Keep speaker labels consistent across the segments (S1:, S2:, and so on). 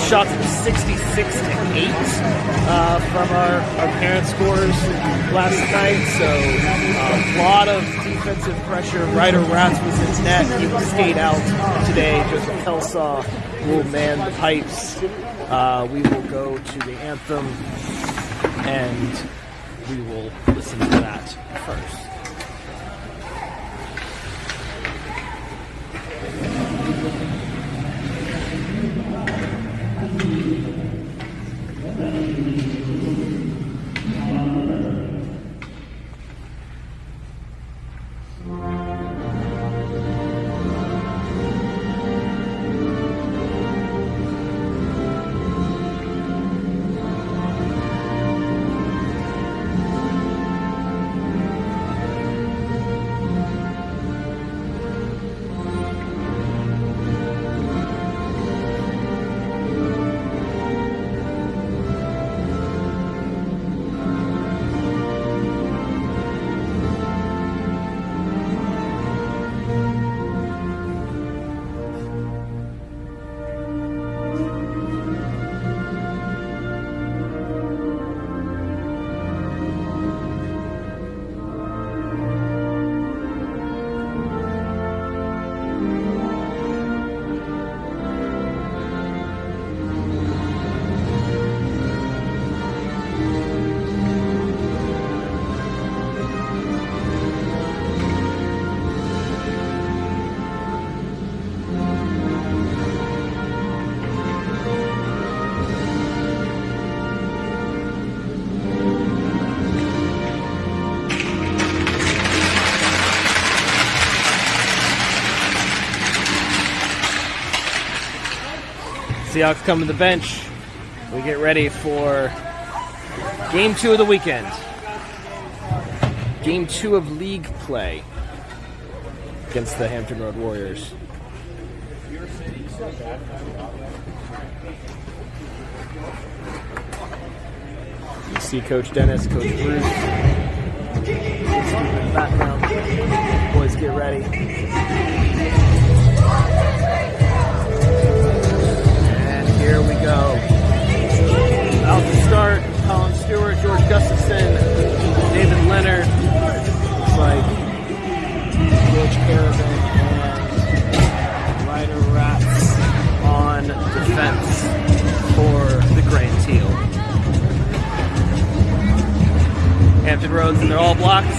S1: shots of 66-8 from our parent scores last night. So a lot of defensive pressure. Ryder Ratz was in net. He will skate out today. Joseph Kelsaw will man the pipes. We will go to the anthem, and we will listen to that first. Seahawks come to the bench. We get ready for Game 2 of the weekend. Game 2 of league play against the Hampton Road Warriors. You see Coach Dennis, Coach Bruce. In the background. Boys, get ready. Here we go. Out to start, Colin Stewart, George Gustafson, David Leonard. Looks like George Caravan and Ryder Ratz on defense for the Gray and Teal. Hampton Roads in their all blocks.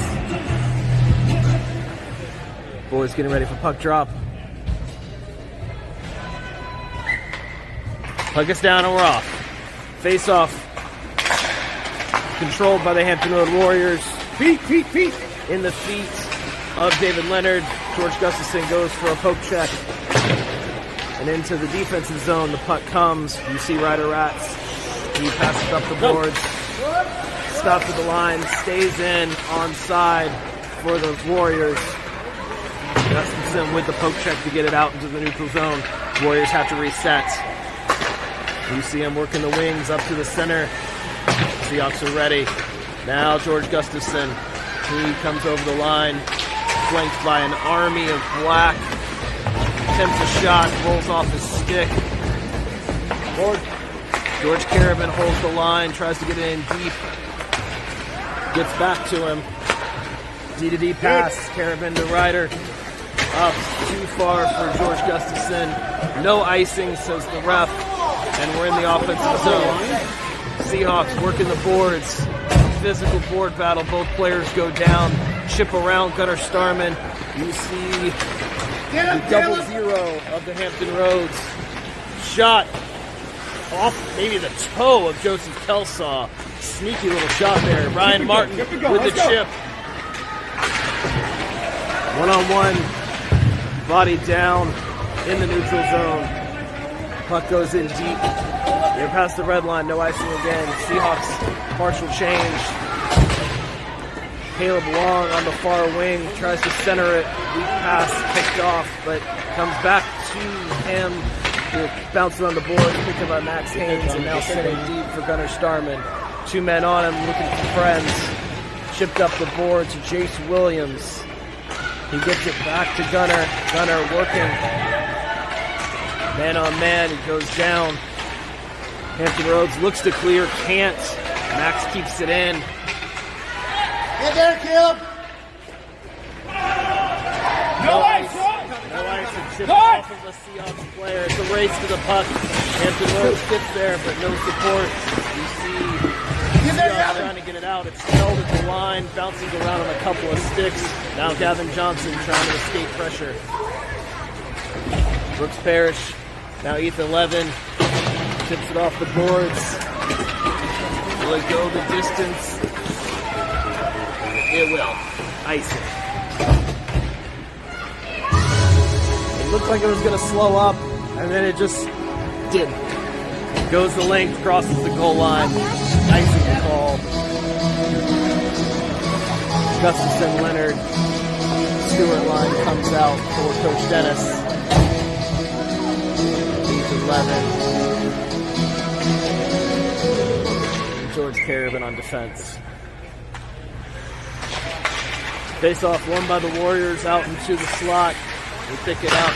S1: Boys getting ready for puck drop. Puck us down and we're off. Face off. Controlled by the Hampton Road Warriors. Feet. In the feet of David Leonard. George Gustafson goes for a poke check. And into the defensive zone, the puck comes. You see Ryder Ratz. He passes up the boards. Stops at the line. Stays in onside for the Warriors. Gustafson with the poke check to get it out into the neutral zone. Warriors have to reset. You see him working the wings up to the center. Seahawks are ready. Now George Gustafson. He comes over the line, flanked by an army of black. Attempts a shot, rolls off his stick. George Caravan holds the line, tries to get it in deep. Gets back to him. D-to-D pass, Caravan to Ryder. Up too far for George Gustafson. No icing, says the ref. And we're in the offensive zone. Seahawks working the boards. Physical board battle. Both players go down. Chip around Gunnar Starman. You see the 0-0 of the Hampton Roads. Shot off maybe the toe of Joseph Kelsaw. Sneaky little shot there. Ryan Martin with the chip. One-on-one. Body down in the neutral zone. Puck goes in deep. They're past the red line. No icing again. Seahawks partial change. Caleb Long on the far wing. Tries to center it. Weak pass picked off, but comes back to him. Bouncing on the boards. Picked up by Max Haynes. And now sitting deep for Gunnar Starman. Two men on him looking for friends. Chipped up the board to Jace Williams. He gets it back to Gunnar. Gunnar working. Man on man, he goes down. Hampton Roads looks to clear, can't. Max keeps it in.
S2: Get there, Caleb!
S1: No ice. No ice. It chips off of the Seahawks player. It's a race to the puck. Hampton Roads gets there, but no support. You see Seahawks trying to get it out. It's held at the line, bouncing around on a couple of sticks. Now Gavin Johnson trying to escape pressure. Brooks Parrish. Now Ethan Levin tips it off the boards. Will it go the distance? It will. Icing. It looked like it was going to slow up, and then it just didn't. Goes the length, crosses the goal line. Icing the call. Gustafson, Leonard, Stewart line comes out for Coach Dennis. Ethan Levin. George Carabin on defense. Face off won by the Warriors out into the slot. They pick it up.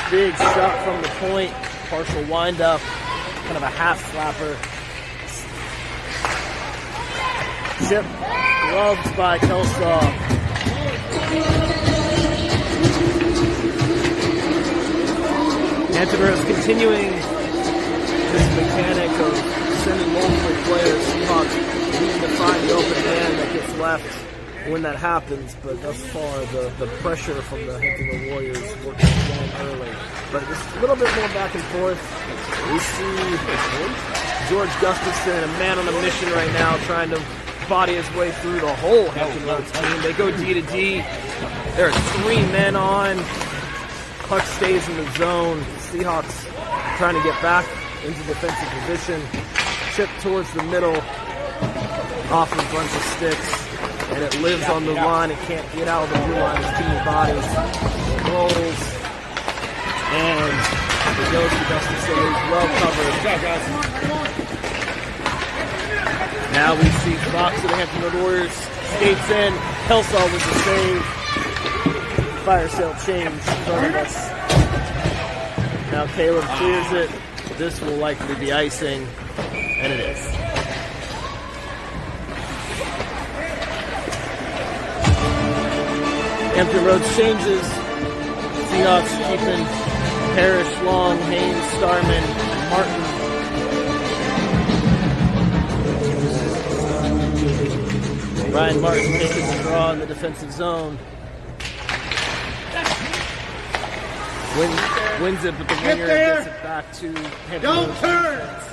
S1: Big shot from the point. Partial wind up. Kind of a half slapper. Chip. Gloves by Kelsaw. Hampton Roads continuing this mechanic of sending multiple players. Seahawks needing to find the open man that gets left when that happens, but thus far the pressure from the Hampton Warriors working down early. But it's a little bit more back and forth. We see George Gustafson, a man on a mission right now, trying to body his way through the whole Hampton Roads team. They go D to D. There are 3 men on. Puck stays in the zone. Seahawks trying to get back into defensive position. Chip towards the middle, off a bunch of sticks. And it lives on the line. It can't get out of the blue line. It's too many bodies. It rolls. And it goes to Gustafson. He's well covered. Good job, guys. Now we see Fox of the Hampton Warriors skates in. Kelsaw with the save. Fire sale change in front of us. Now Caleb clears it. This will likely be icing. And it is. Hampton Roads changes. Seahawks keeping Parrish, Long, Haynes, Starman, Martin. Ryan Martin taking the draw in the defensive zone. Wins it, but the winger gets it back to Hampton
S2: Don't
S1: Roads
S2: turn!
S1: defense.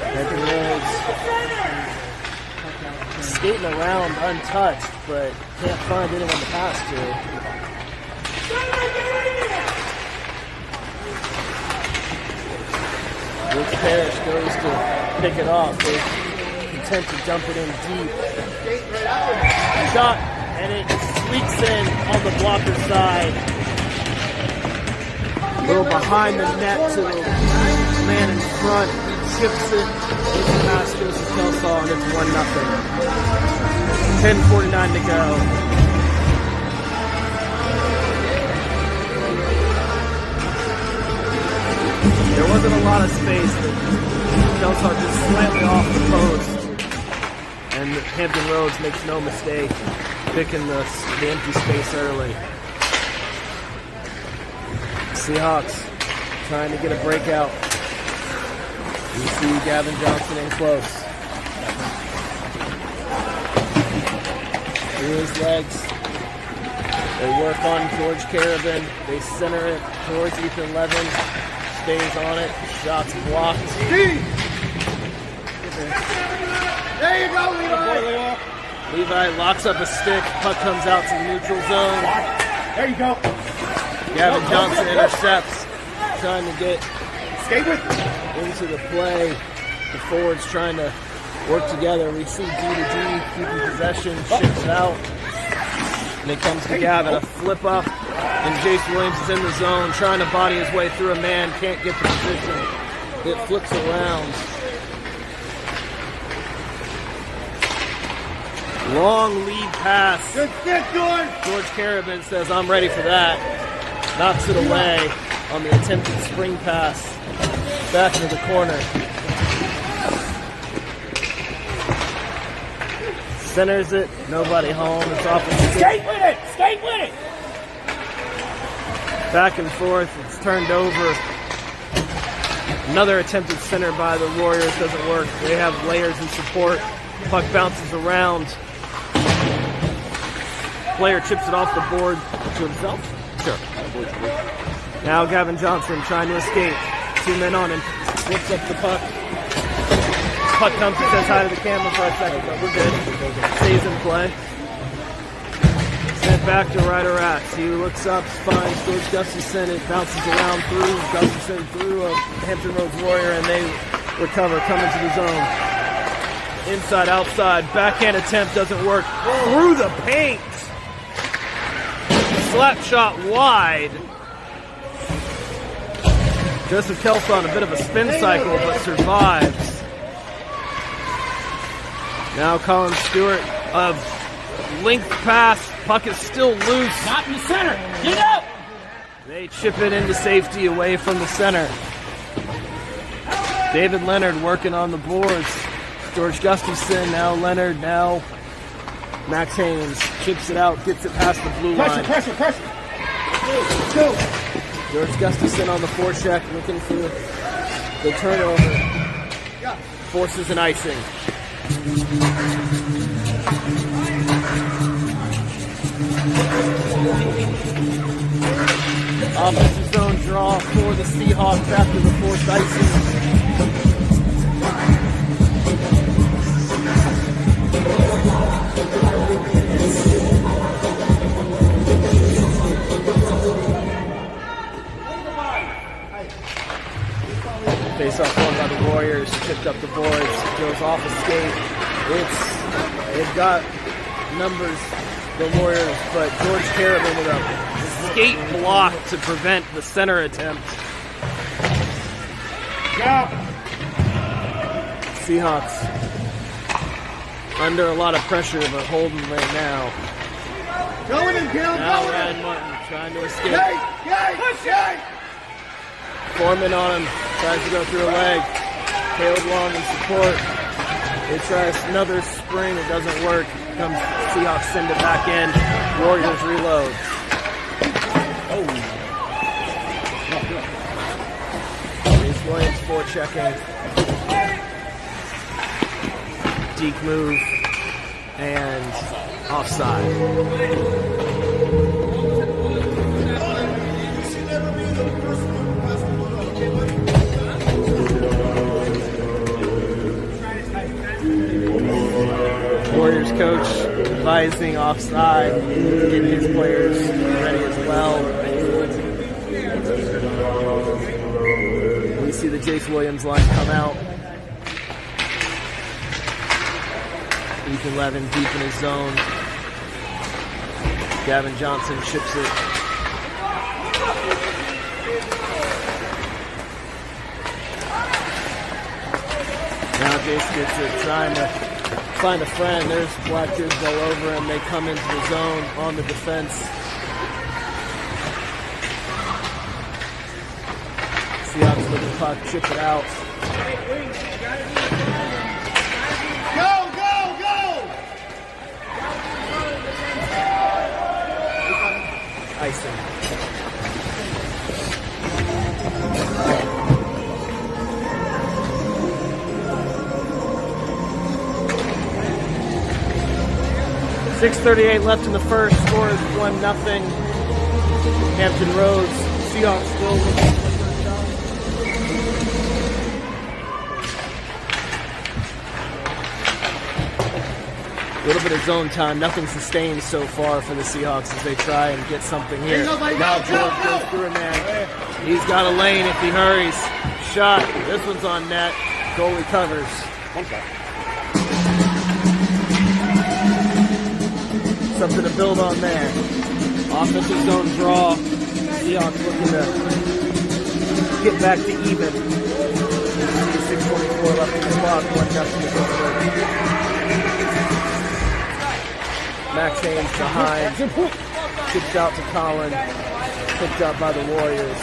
S1: Hampton Roads skating around untouched, but can't find anyone to pass to. Brooks Parrish goes to pick it off. They're content to dump it in deep. Shot, and it squeaks in on the blocker side. A little behind the net to the man in front. He chips it. It's a pass goes to Kelsaw, and it's 1-0. 10:49 to go. There wasn't a lot of space, but Kelsaw just slightly off the post. And Hampton Roads makes no mistake picking the empty space early. Seahawks trying to get a breakout. You see Gavin Johnson in close. Through his legs. They work on George Carabin. They center it towards Ethan Levin. Stays on it. Shots blocked.
S2: There you go, Levi!
S1: Levi locks up a stick. Puck comes out to the neutral zone.
S2: There you go.
S1: Gavin Johnson intercepts. Trying to get
S2: Skate with
S1: into the play. The forwards trying to work together. We see D to D keeping possession. Ships out. And it comes to Gavin. A flip up. And Jace Williams is in the zone trying to body his way through a man. Can't get the position. It flips around. Long lead pass.
S2: Good stick, George!
S1: George Carabin says, I'm ready for that. Knocks it away. on the attempted spring pass back into the corner. Centers it, nobody home. It's off the
S2: Skate with it! Skate with it!
S1: back and forth. It's turned over. Another attempted center by the Warriors doesn't work. They have layers in support. Puck bounces around. Player chips it off the board to himself. Sure. Now Gavin Johnson trying to escape. 2 men on him. Flips up the puck. Puck comes and says hi to the camera for a second, but we're good. Stays in play. Sent back to Ryder Rats. He looks up, finds George Gustafson. It bounces around through Gustafson, through a Hampton Roads Warrior, and they recover, come into the zone. Inside, outside, backhand attempt doesn't work. Through the paint. Slap shot wide. Joseph Kelso on a bit of a spin cycle, but survives. Now Colin Stewart, a length pass. Puck is still loose.
S2: Not in the center. Get up!
S1: They chip it into safety away from the center. David Leonard working on the boards. George Gustafson, now Leonard, now Max Haynes. Chips it out, gets it past the blue line.
S2: Pressure. Let's go.
S1: George Gustafson on the forecheck, looking for the turnover. Forces an icing. Offensive zone draw for the Seahawks after the forced icing. Face off one by the Warriors, picked up the boards, goes off a skate. They've got numbers, the Warriors, but George Carabin with a skate block to prevent the center attempt. Seahawks under a lot of pressure, but holding right now.
S2: Going and kill.
S1: Now Ryan Martin trying to escape.
S2: Yay!
S1: Foreman on him, tries to go through a leg. Caleb Long in support. They try another spring, it doesn't work. Comes Seahawks, send it back in. Warriors reload. Reese Williams forechecking. Deke move and offside. Warriors coach advising offside, getting his players ready as well. We see the Jace Williams line come out. Ethan Levin deep in his zone. Gavin Johnson ships it. Now Jace gets it, trying to find a friend. There's black jerseys all over him. They come into the zone on the defense. Seahawks with the puck, chip it out.
S2: Go!
S1: Icing. .6:38 left in the first. Score is 1-0. Hampton Roads. Seahawks still looking for the first down. A little bit of zone time. Nothing sustained so far for the Seahawks as they try and get something here. Now George goes through a man. He's got a lane if he hurries. Shot. This one's on net. Goalie covers. Something to build on there. Offensive zone draw. Seahawks looking to get back to even. 6:24 left in the clock. 1-0 to Pittsburgh. Max Haynes behind. Kicked out to Colin. Picked up by the Warriors.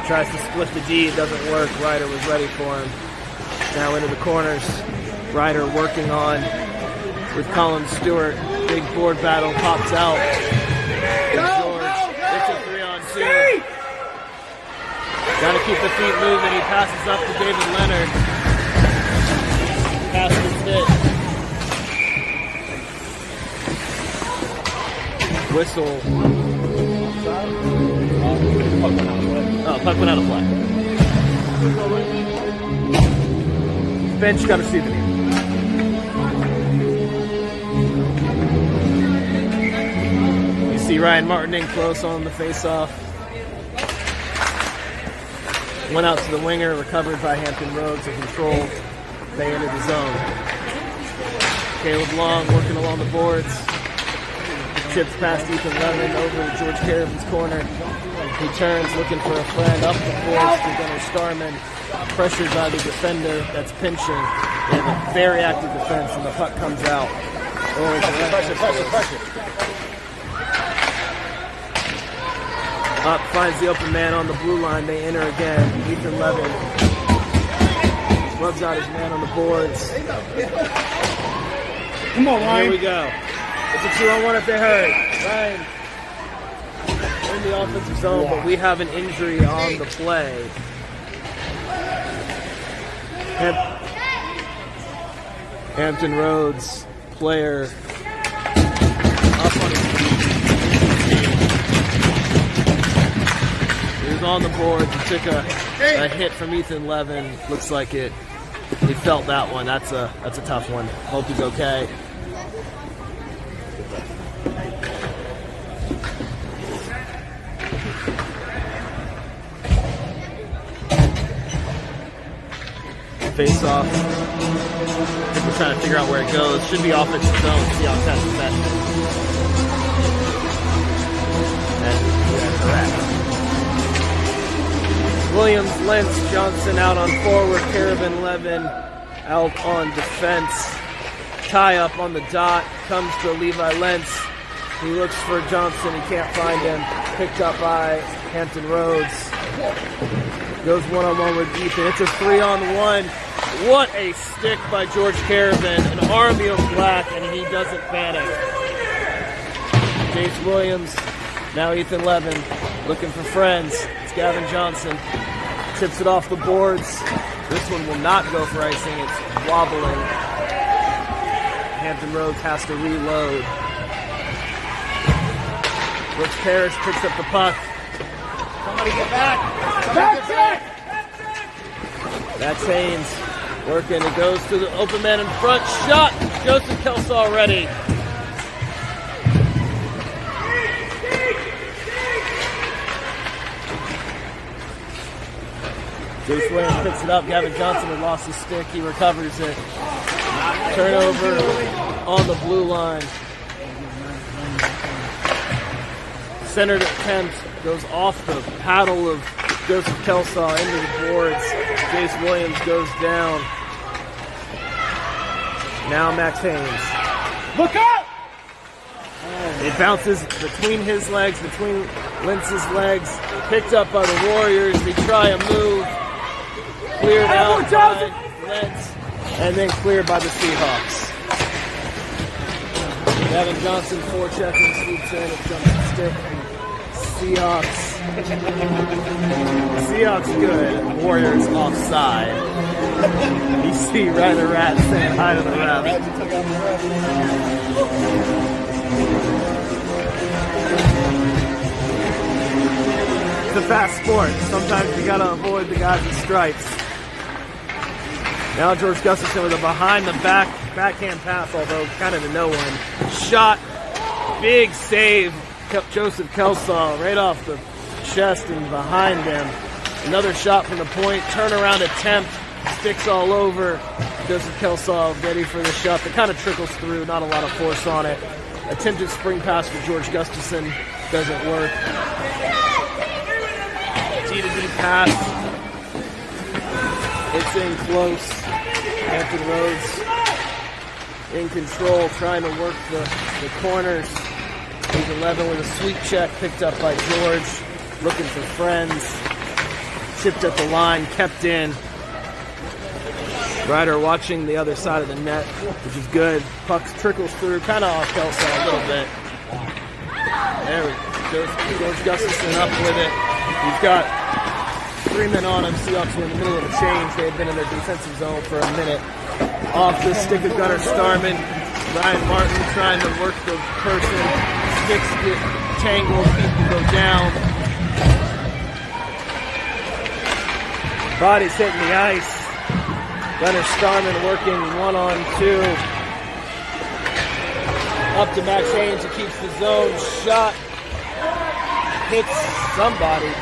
S1: Tries to split the D, it doesn't work. Ryder was ready for him. Now into the corners. Ryder working on with Colin Stewart. Big board battle pops out. George, it's a 3-on-2. Got to keep the feet moving. He passes up to David Leonard. Pass is hit. Whistle. Oh, puck went out of play. Bench got a souvenir. You see Ryan Martin in close on the face-off. Went out to the winger, recovered by Hampton Roads and controlled. They entered the zone. Caleb Long working along the boards. Chips past Ethan Levin over to George Caravan's corner. He turns looking for a friend up the boards to Gunnar Starman. Pressured by the defender that's pinching. They have a very active defense and the puck comes out. Pressure. Up, finds the open man on the blue line. They enter again. Ethan Levin rubs out his man on the boards.
S2: Come on, Ryan.
S1: Here we go. It's a 2-on-1 if they hurt. Ryan in the offensive zone, but we have an injury on the play. Hampton Roads player up on his feet. He was on the board. He took a hit from Ethan Levin. Looks like he felt that one. That's a tough one. Hope he's okay. Face off. I think we're trying to figure out where it goes. Should be offensive zone. See how fast it's at. And correct. Williams, Lentz, Johnson out on forward. Caravan, Levin out on defense. Tie up on the dot. Comes to Levi Lentz. He looks for Johnson. He can't find him. Picked up by Hampton Roads. Goes one-on-one with Ethan. It's a 3-on-1. What a stick by George Caravan. An army of black, and he doesn't panic. Jace Williams. Now Ethan Levin looking for friends. It's Gavin Johnson. Tips it off the boards. This one will not go for icing. It's wobbling. Hampton Roads has to reload. Brooks Parrish picks up the puck.
S2: Somebody get back. Back check.
S1: That's Haynes working. It goes to the open man in front. Shot. Joseph Kelsaw ready. Jace Williams picks it up. Gavin Johnson had lost his stick. He recovers it. Turnover on the blue line. Centered attempt goes off the paddle of Joseph Kelsaw into the boards. Jace Williams goes down. Now Max Haynes.
S2: Look out!
S1: It bounces between his legs, between Lentz's legs. Picked up by the Warriors. They try a move. Cleared out by Lentz. And then cleared by the Seahawks. Gavin Johnson forechecking, sweeps in, it jumps the stick. Seahawks good. Warriors offside. You see Ryder Rat saying hi to the ref. It's a fast sport. Sometimes you gotta avoid the guys in stripes. Now George Gustafson with a behind the back backhand pass, although kind of to no one. Shot. Big save. Joseph Kelsaw right off the chest and behind him. Another shot from the point. Turnaround attempt. Sticks all over. Joseph Kelsaw ready for the shot. That kind of trickles through. Not a lot of force on it. Attempted spring pass for George Gustafson. Doesn't work. T-to-D pass. It's in close. Hampton Roads in control, trying to work the corners. He's 11 with a sweep check picked up by George. Looking for friends. chipped at the line, kept in. Ryder watching the other side of the net, which is good. Puck trickles through, kind of off Kelso a little bit. There we go. George Gustafson up with it. He's got 3 men on him. Seahawks were in the middle of a change. They had been in their defensive zone for a minute. Off the stick of Gunnar Starman. Ryan Martin trying to work the person. Sticks get tangled. People go down. Body's hitting the ice. Gunnar Starman working 1-on-2. Up to Max Haynes, who keeps the zone. Shot. Hits somebody.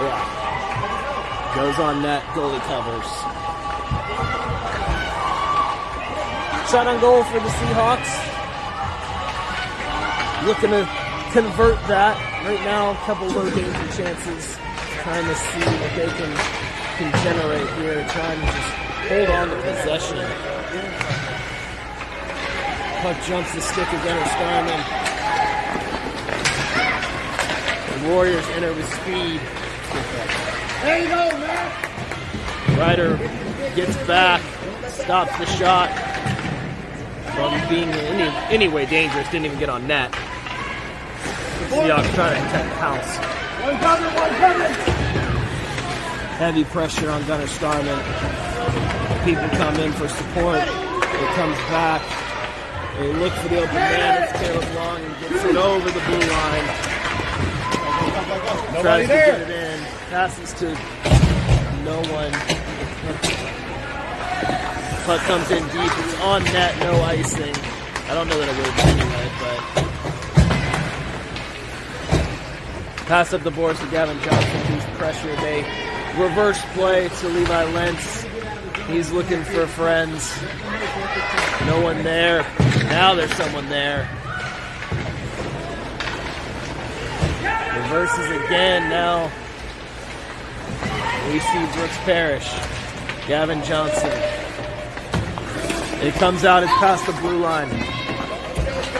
S1: Yeah. Goes on net. Goalie covers. Shot on goal for the Seahawks. Looking to convert that. Right now, a couple low danger chances. Trying to see what they can generate here. Trying to just hold on to possession. Puck jumps the stick of Gunnar Starman. The Warriors enter with speed.
S2: There you go, man.
S1: Ryder gets back, stops the shot from being in any way dangerous. Didn't even get on net. Seahawks trying to protect the house.
S2: One coming.
S1: Heavy pressure on Gunnar Starman. People come in for support. It comes back. They look for the open man. It's Caleb Long and gets it over the blue line. Tries to get it in. Passes to no one. Puck comes in deep. It's on net. No icing. I don't know that it would anyway, but pass up the boards to Gavin Johnson. He's pressure. They reverse play to Levi Lentz. He's looking for friends. No one there. Now there's someone there. Reverses again. Now we see Brooks Parrish. Gavin Johnson. It comes out. It's past the blue line.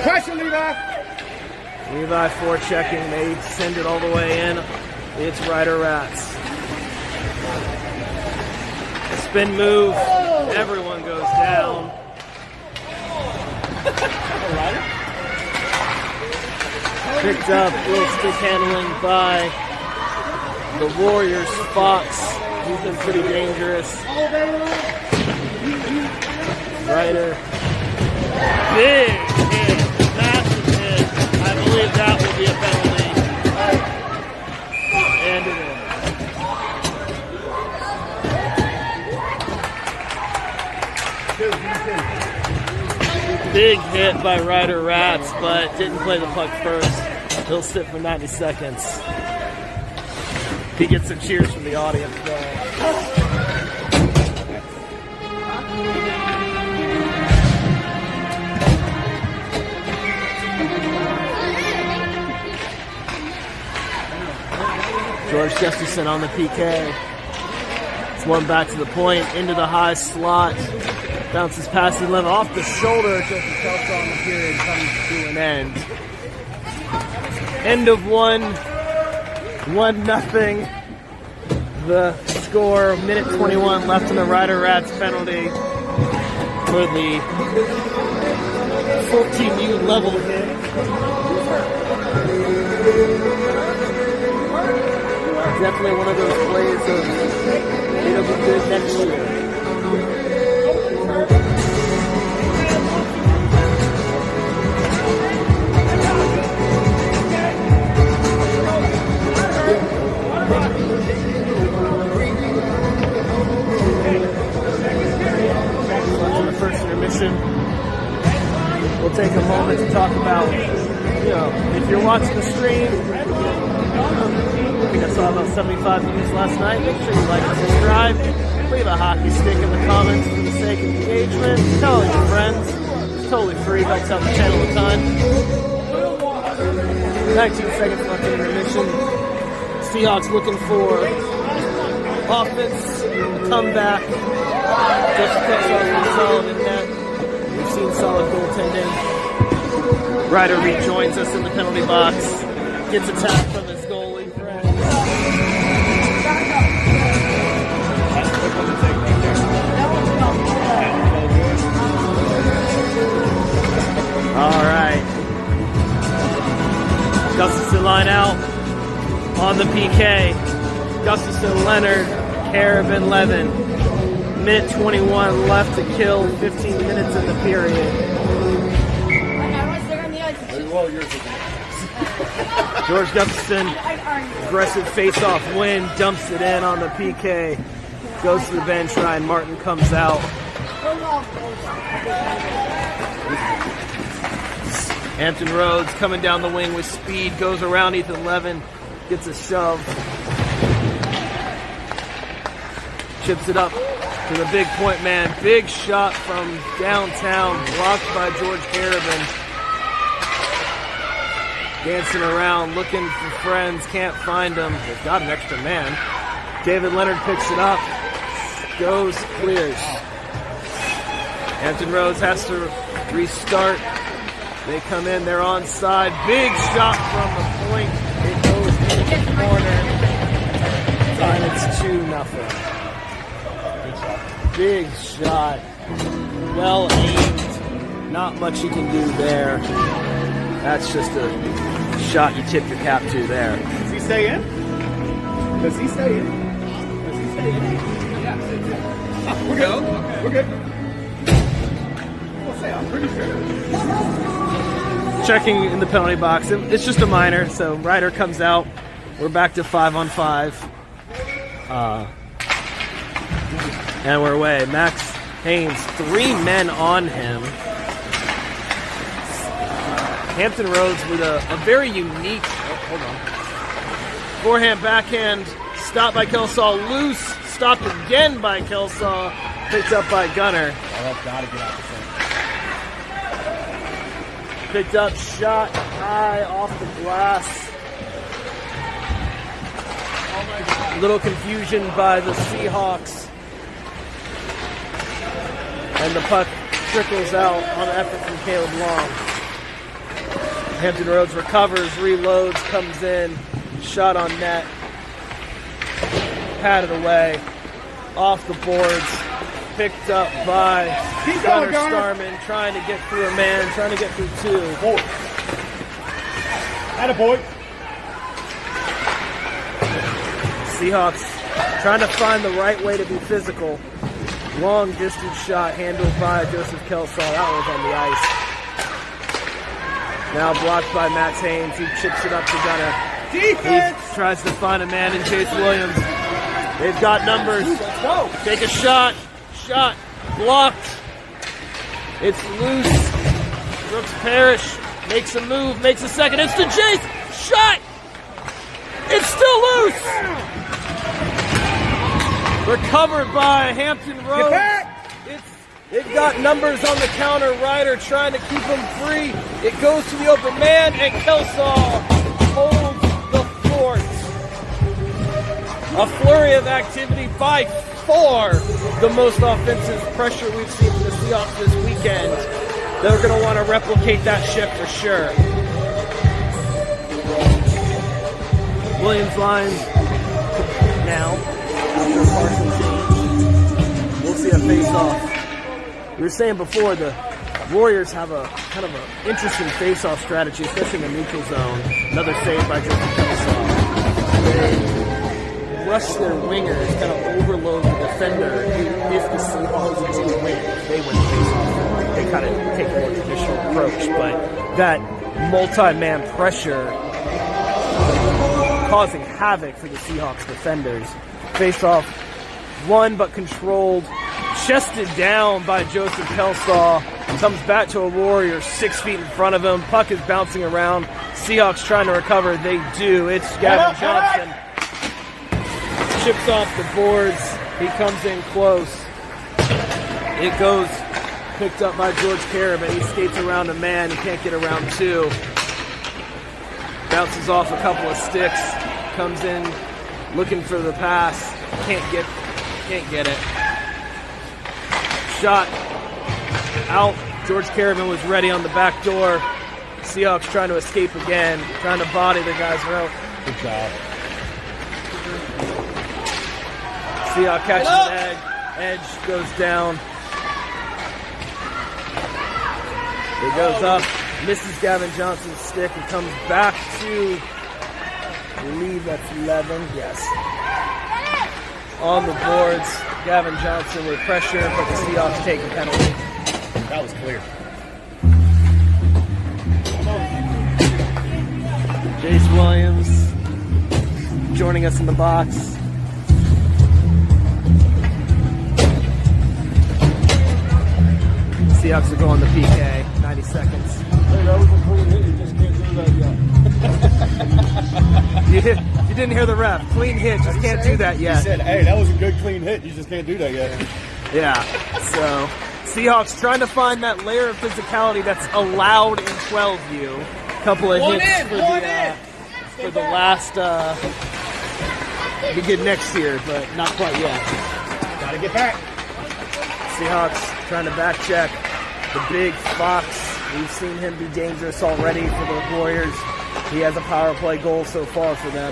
S2: Pressure, Levi.
S1: Levi forechecking. They send it all the way in. It's Ryder Rats. A spin move. Everyone goes down. Picked up. Little stick handling by the Warriors. Fox. He's been pretty dangerous. Ryder. Big hit. Massive hit. I believe that will be a penalty. And it is. Big hit by Ryder Rats, but didn't play the puck first. He'll sit for 90 seconds. He gets some cheers from the audience, though. George Gustafson on the PK. It's one back to the point, into the high slot. Bounces past the limit, off the shoulder. Joseph Kelso on the period comes to an end. End of one. 1-0. The score, minute 21 left in the Ryder Rats penalty for the 14U level hit. Definitely one of those plays of it'll be good next year. On the first intermission, we'll take a moment to talk about, if you're watching the stream, I think I saw about 75 views last night. Make sure you like and subscribe. Leave a hockey stick in the comments for the sake of engagement. Tell all your friends. It's totally free. Helps out the channel a ton. 19 seconds left in intermission. Seahawks looking for offense, comeback. Just cuts off the solid in net. We've seen solid goaltending. Ryder rejoins us in the penalty box. Gets a tap from his goalie friend. All right. Gustafson line out on the PK. Gustafson, Leonard, Carabin, Levin. Minute 21 left to kill. 15 minutes in the period. George Gustafson, aggressive face-off win, dumps it in on the PK. Goes to the bench. Ryan Martin comes out. Hampton Rhodes coming down the wing with speed, goes around Ethan Levin, gets a shove. Chips it up to the big point man. Big shot from downtown, blocked by George Carabin. Dancing around, looking for friends, can't find them. They've got an extra man. David Leonard picks it up, goes, clears. Hampton Rhodes has to restart. They come in, they're onside. Big shot from the point. It goes into the corner. And it's 2-0. Big shot. Well aimed. Not much you can do there. That's just a shot you tip your cap to there.
S2: Does he stay in? Does he stay in? Does he stay in? Yeah. Oh, we're good. Okay. We're good. I'll say, I'm pretty sure.
S1: Checking in the penalty box. It's just a minor, so Ryder comes out. We're back to 5-on-5. And we're away. Max Haynes, 3 men on him. Hampton Rhodes with a very unique, hold on. Forehand, backhand, stopped by Kelsaw, loose, stopped again by Kelsaw, picked up by Gunner.
S2: Oh, gotta get out the front.
S1: Picked up, shot high off the glass. Little confusion by the Seahawks. And the puck trickles out on an effort from Caleb Long. Hampton Rhodes recovers, reloads, comes in, shot on net. Patted away, off the boards. Picked up by Gunner Starman, trying to get through a man, trying to get through 2.
S2: Attaboy.
S1: Seahawks trying to find the right way to be physical. Long distance shot handled by Joseph Kelsaw. That was on the ice. Now blocked by Max Haynes. He chips it up to Gunner.
S2: Defense!
S1: He tries to find a man in Chase Williams. They've got numbers.
S2: Let's go.
S1: Take a shot. Shot blocked. It's loose. Brooks Parrish makes a move, makes a second. It's to Chase. Shot. It's still loose. Recovered by Hampton Rhodes.
S2: Get back.
S1: They've got numbers on the counter. Ryder trying to keep him free. It goes to the open man, and Kelsaw holds the fort. A flurry of activity by far the most offensive pressure we've seen from the Seahawks this weekend. They're going to want to replicate that shift for sure. Williams line now after a partial change. We'll see a face-off. We were saying before, the Warriors have a kind of an interesting face-off strategy, especially in the neutral zone. Another save by Joseph Kelsaw. They rush their wingers, kind of overload the defender. If the Seahawks do win, they win the face-off. They kind of take a more traditional approach, but that multi-man pressure causing havoc for the Seahawks defenders. Face-off won but controlled. Chested down by Joseph Kelsaw. Comes back to a Warrior 6 feet in front of him. Puck is bouncing around. Seahawks trying to recover. They do. It's Gavin Johnson. Chips off the boards. He comes in close. It goes picked up by George Carabin. He skates around a man. He can't get around 2. Bounces off a couple of sticks. Comes in looking for the pass. Can't get it. Shot out. George Carabin was ready on the back door. Seahawks trying to escape again, trying to body the guys around.
S2: Good job.
S1: Seahawks catching an egg. Edge goes down. It goes up, misses Gavin Johnson's stick, and comes back to, I believe that's 11, yes. On the boards, Gavin Johnson with pressure, but the Seahawks take a penalty.
S2: That was clear.
S1: Jace Williams joining us in the box. Seahawks will go on the PK, 90 seconds.
S2: Hey, that was a clean hit. You just can't do that yet.
S1: You didn't hear the ref. Clean hit, just can't do that yet.
S2: He said, hey, that was a good clean hit. You just can't do that yet.
S1: Yeah, so Seahawks trying to find that layer of physicality that's allowed in 12U. Couple of hits for the last, be good next year, but not quite yet.
S2: Gotta get back.
S1: Seahawks trying to back check the big Fox. We've seen him be dangerous already for the Warriors. He has a power play goal so far for them.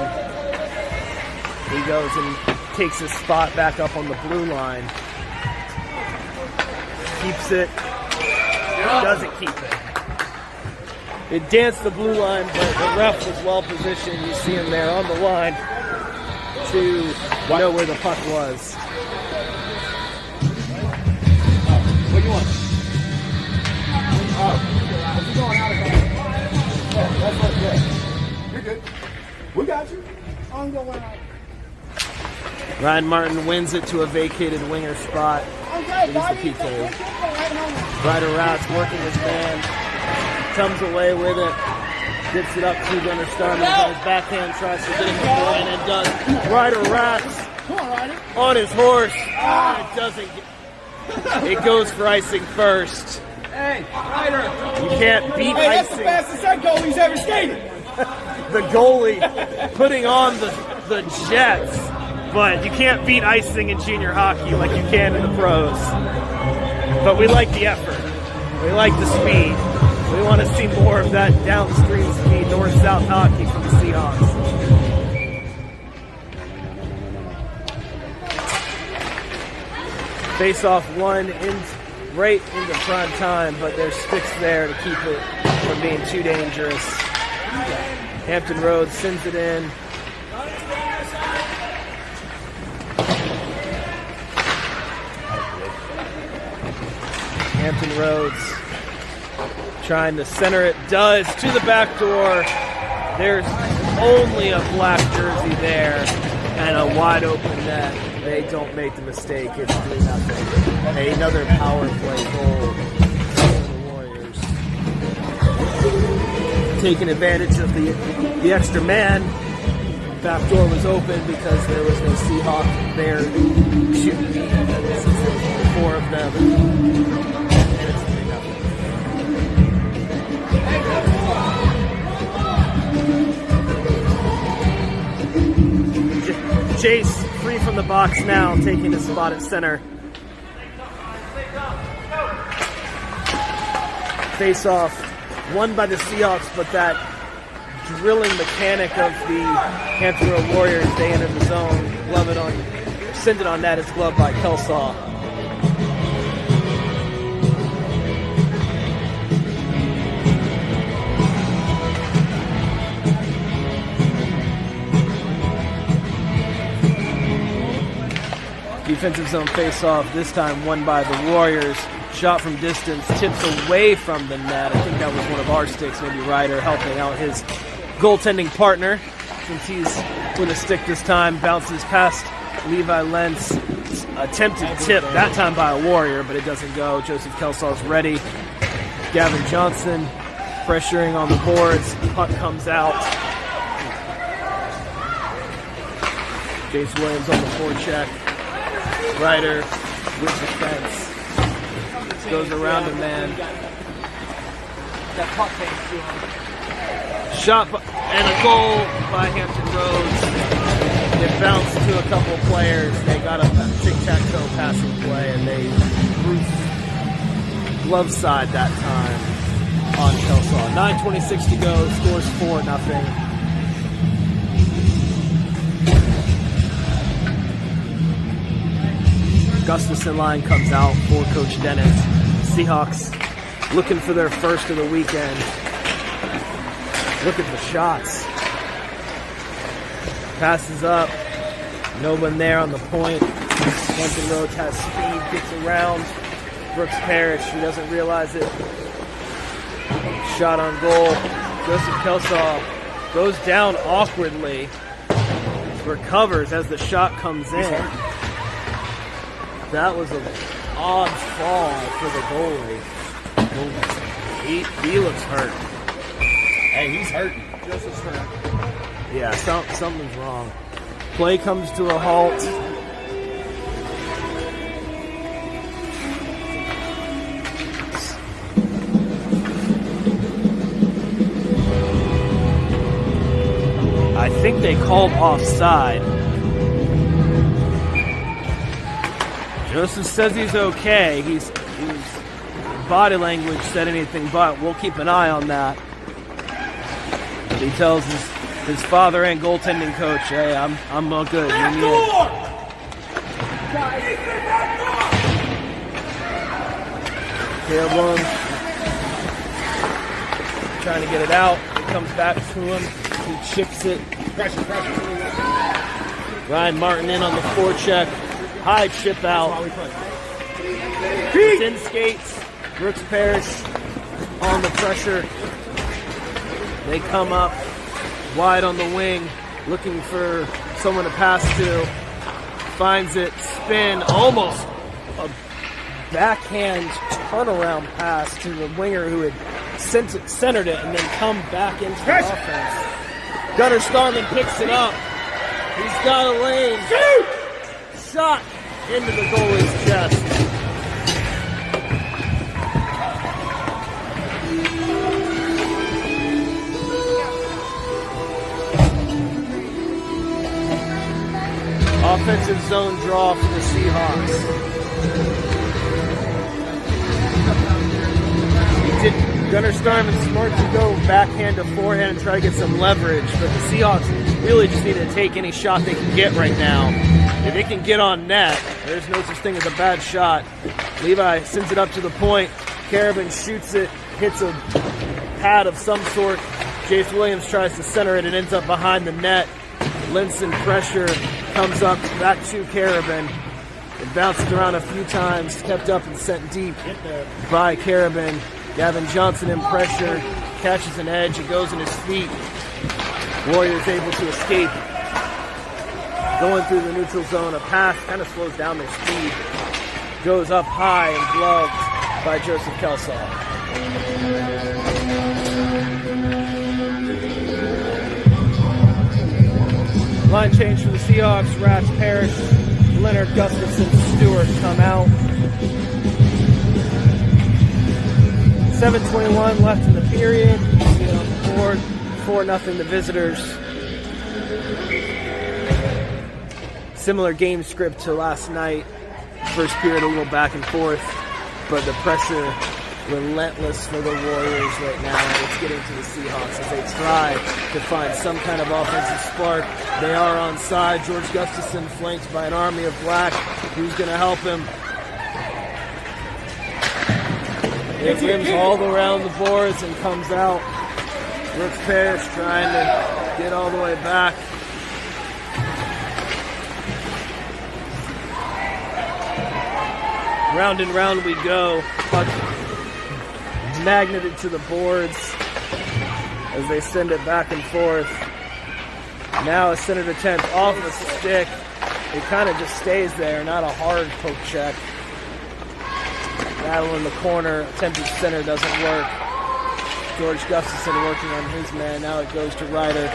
S1: He goes and takes his spot back up on the blue line. Keeps it. Doesn't keep it. It danced the blue line, but the ref was well positioned. You see him there on the line to know where the puck was.
S2: What do you want? You're going out of here. That's not good. You're good. We got you. I'm going out.
S1: Ryan Martin wins it to a vacated winger spot. It is the PK. Ryder Rouse working his man. Comes away with it. Gets it up to Gunnar Starman on his backhand. Tries to get him before and does. Ryder Rouse on his horse. It doesn't get. It goes for icing first.
S2: Hey, Ryder.
S1: You can't beat
S2: That's
S1: icing.
S2: the fastest that goalie's ever skated.
S1: The goalie putting on the Jets, but you can't beat icing in junior hockey like you can in the pros. But we like the effort. We like the speed. We want to see more of that downstream speed, north-south hockey from the Seahawks. Face off one right into prime time, but there's sticks there to keep it from being too dangerous. Hampton Roads sends it in. Hampton Roads trying to center it, does, to the back door. There's only a black jersey there and a wide open net. They don't make the mistake. It's 3-0. Another power play goal for the Warriors. Taking advantage of the extra man. Back door was open because there was no Seahawk there shooting since there was 4 of them. And it's 3-0. Chase free from the box now, taking his spot at center. Face off, won by the Seahawks, but that drilling mechanic of the Hampton Road Warriors, they enter the zone, glove it on, send it on net, it's gloved by Kelsaw. Defensive zone face-off, this time won by the Warriors. Shot from distance, tips away from the net. I think that was one of our sticks, maybe Ryder helping out his goaltending partner since he's with a stick this time. Bounces past Levi Lentz. Attempted tip, that time by a Warrior, but it doesn't go. Joseph Kelsaw's ready. Gavin Johnson pressuring on the boards. Puck comes out. Jace Williams on the forecheck. Ryder with defense. Goes around a man. That puck came to him. Shot and a goal by Hampton Roads. It bounced to a couple of players. They got a tic-tac-toe passing play and they roofed glove side that time. on Kelsaw. 9:26 to go, scores 4-0. Gustafson line comes out for Coach Dennis. Seahawks looking for their first of the weekend. Look at the shots. Passes up. No one there on the point. Hampton Roads has speed, gets around Brooks Parrish. He doesn't realize it. Shot on goal. Joseph Kelsaw goes down awkwardly. Recovers as the shot comes in. That was an odd fall for the goalie. He looks hurt.
S2: Hey, he's hurting. Joseph's hurt.
S1: Yeah, something's wrong. Play comes to a halt. I think they called offside. Joseph says he's okay. His body language said anything but. We'll keep an eye on that. He tells his father and goaltending coach, "Hey, I'm all good." Caleb Williams trying to get it out. It comes back to him. He chips it.
S2: Pressure.
S1: Ryan Martin in on the forecheck. High chip out. It's in skates. Brooks Parrish on the pressure. They come up wide on the wing, looking for someone to pass to. Finds it, spin, almost a backhand turnaround pass to the winger who had centered it and then come back into the offense. Gunnar Starman picks it up. He's got a lane. Shot into the goalie's chest. Offensive zone draw for the Seahawks. Gunnar Starman smart to go backhand to forehand and try to get some leverage, but the Seahawks really just need to take any shot they can get right now. If they can get on net, there's no such thing as a bad shot. Levi sends it up to the point. Carabin shoots it, hits a pad of some sort. Jace Williams tries to center it and ends up behind the net. Linson pressure comes up back to Carabin. It bounces around a few times, kept up and sent deep by Carabin. Gavin Johnson in pressure, catches an edge, it goes in his feet. Warriors able to escape. Going through the neutral zone, a pass kind of slows down their speed. Goes up high and gloved by Joseph Kelsaw. Line change for the Seahawks. Rats, Parrish, Leonard, Gustafson, Stewart come out. 7:21 left in the period. See it on the board. 4-0 the visitors. Similar game script to last night. First period a little back and forth, but the pressure relentless for the Warriors right now. It's getting to the Seahawks as they try to find some kind of offensive spark. They are onside. George Gustafson flanked by an army of black. Who's going to help him? It rims all around the boards and comes out. Brooks Parrish trying to get all the way back. Round and round we go. Puck magneted to the boards as they send it back and forth. Now a centered attempt off the stick. It kind of just stays there, not a hard poke check. Battle in the corner, attempted center doesn't work. George Gustafson working on his man. Now it goes to Ryder.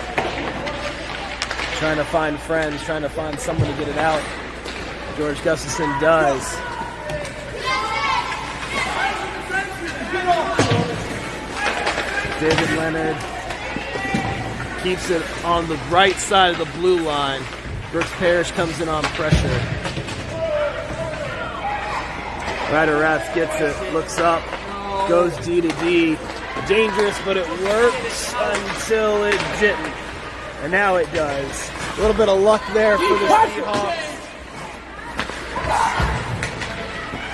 S1: Trying to find friends, trying to find someone to get it out. George Gustafson does. David Leonard keeps it on the right side of the blue line. Brooks Parrish comes in on pressure. Ryder Rats gets it, looks up, goes D to D. dangerous, but it works until it didn't. And now it does. A little bit of luck there for the Seahawks.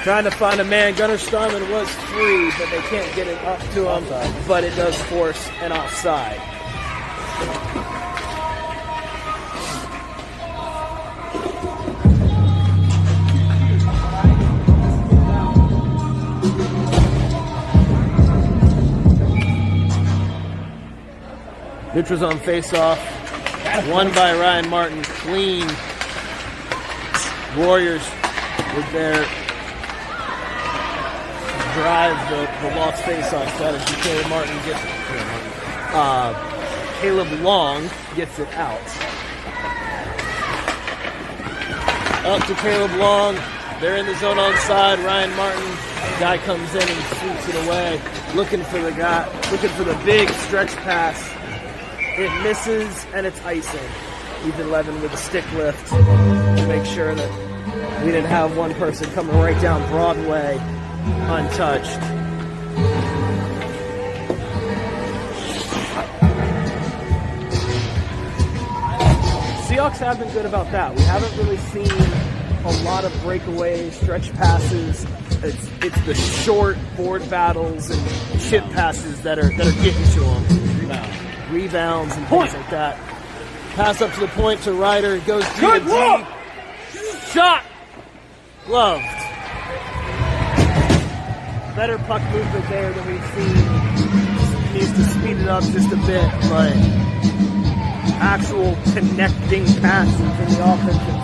S1: Trying to find a man. Gunnar Starman was free, but they can't get it up to him. But it does force an offside. Mitchell's on face-off. Won by Ryan Martin. Clean. Warriors with their drive the lost face-off strategy. Caleb Long gets it out. Up to Caleb Long. They're in the zone onside. Ryan Martin. Guy comes in and sweeps it away. Looking for the big stretch pass. It misses, and it's icing. Ethan Levin with a stick lift to make sure that we didn't have one person coming right down Broadway untouched. Seahawks have been good about that. We haven't really seen a lot of breakaway stretch passes. It's the short board battles and chip passes that are getting to them. Rebounds and things like that. Pass up to the point to Ryder. It goes D to D. Shot! Gloved. Better puck movement there than we've seen. Needs to speed it up just a bit, but actual connecting passes in the offensive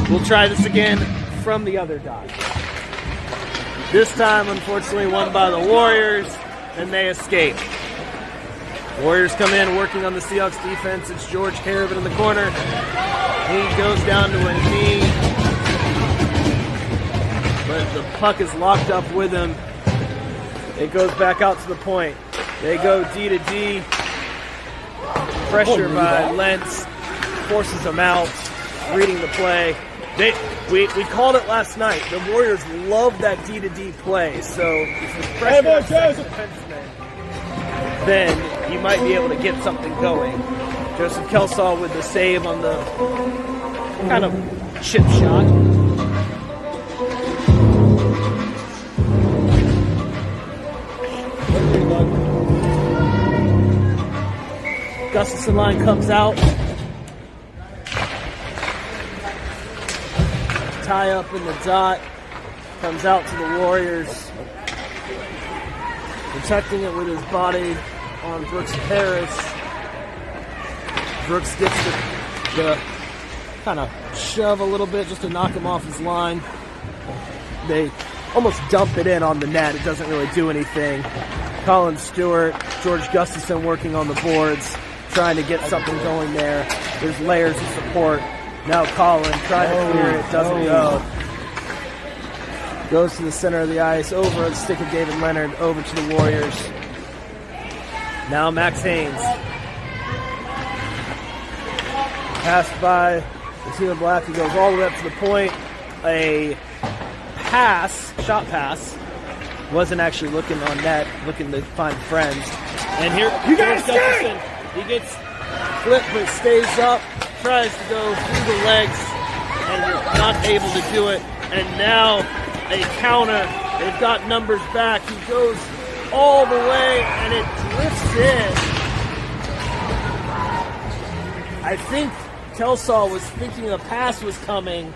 S1: zone. We'll try this again from the other dot. This time, unfortunately, won by the Warriors. And they escape. Warriors come in working on the Seahawks defense. It's George Caravan in the corner. He goes down to a knee. But the puck is locked up with him. It goes back out to the point. They go D to D. Pressure by Lentz. Forces them out. Reading the play. We called it last night. The Warriors love that D to D play. So if you pressure the defenseman, then you might be able to get something going. Joseph Kelsaw with the save on the kind of chip shot. Gustafson line comes out. Tie up in the dot, comes out to the Warriors, protecting it with his body on Brooks Harris. Brooks gets the kind of shove a little bit just to knock him off his line. They almost dump it in on the net. It doesn't really do anything. Colin Stewart, George Gustafson working on the boards, trying to get something going there. There's layers of support. Now Colin trying to clear it, doesn't go. Goes to the center of the ice, over the stick of David Leonard, over to the Warriors. Now Max Haynes. Passed by the team of black, he goes all the way up to the point. A shot pass, wasn't actually looking on net, looking to find friends. And here, Gustafson, he gets flipped but stays up. Tries to go through the legs and you're not able to do it. And now a counter. They've got numbers back. He goes all the way and it drifts in. I think Kelsaw was thinking a pass was coming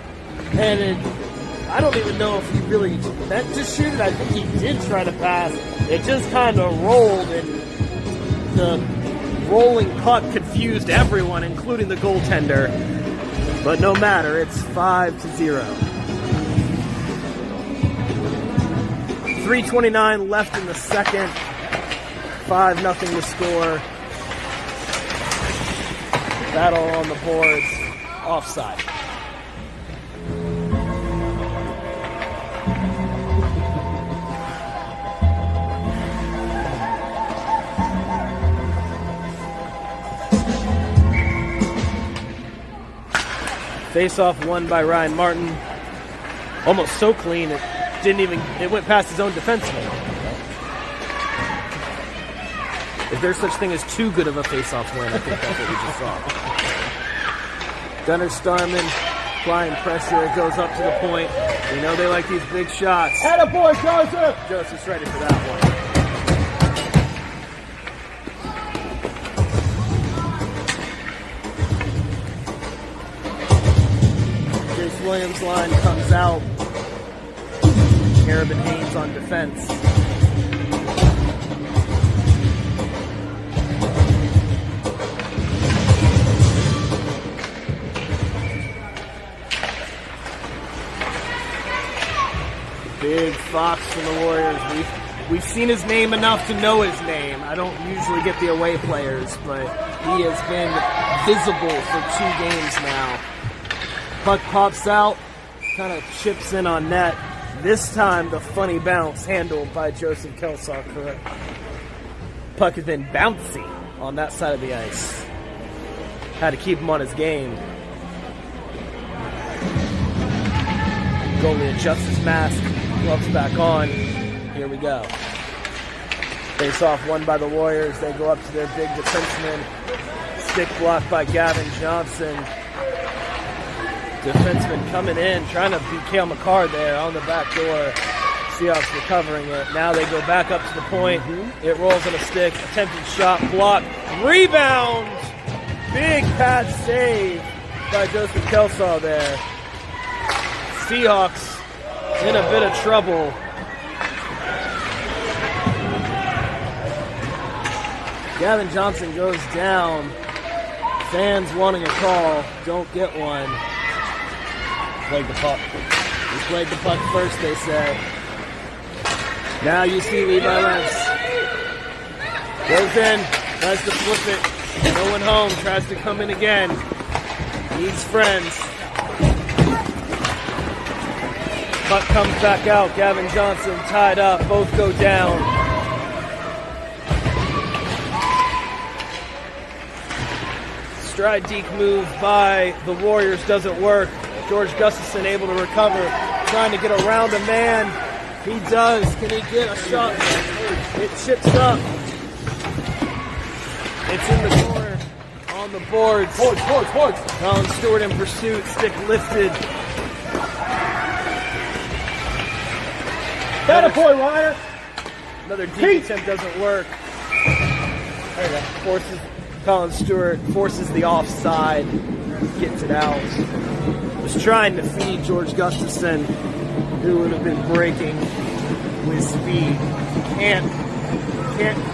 S1: and I don't even know if he really meant to shoot it. I think he did try to pass. It just kind of rolled and the rolling puck confused everyone, including the goaltender. But no matter, it's 5-0. 3:29 left in the second. 5-0 to score. Battle on the boards. Offside. Face-off won by Ryan Martin. Almost so clean it it went past his own defenseman. If there's such thing as too good of a face-off win, I think that's what we just saw. Gunnar Starman applying pressure. It goes up to the point. We know they like these big shots.
S2: Attaboy, Joseph!
S1: Joseph's ready for that one. Chase Williams' line comes out. Harrison Haynes on defense. Big Fox from the Warriors. We've seen his name enough to know his name. I don't usually get the away players, but he has been visible for 2 games now. Puck pops out, kind of chips in on net. This time, the funny bounce handled by Joseph Kelsaw, correct. Puck has been bouncy on that side of the ice. Had to keep him on his game. Goalie adjusts his mask. Gloves back on. Here we go. Face off won by the Warriors. They go up to their big defenseman. Stick blocked by Gavin Johnson. Defenseman coming in, trying to beat Cale McCarr there on the back door. Seahawks recovering it. Now they go back up to the point. It rolls on a stick. Attempted shot blocked. Rebound! Big pad save by Joseph Kelsaw there. Seahawks in a bit of trouble. Gavin Johnson goes down. Fans wanting a call, don't get one. Played the puck. He played the puck first, they say. Now you see Levi Lentz. Goes in, tries to flip it. No one home, tries to come in again. Needs friends. Puck comes back out. Gavin Johnson tied up. Both go down. Stride deke move by the Warriors doesn't work. George Gustafson able to recover. Trying to get around a man. He does. Can he get a shot? It chips up. It's in the corner. On the boards.
S2: Boards.
S1: Colin Stewart in pursuit. Stick lifted.
S2: Attaboy, Ryder!
S1: Another deep attempt doesn't work. There you go. Colin Stewart forces the offside. Gets it out. Was trying to feed George Gustafson, who would have been breaking with speed. Can't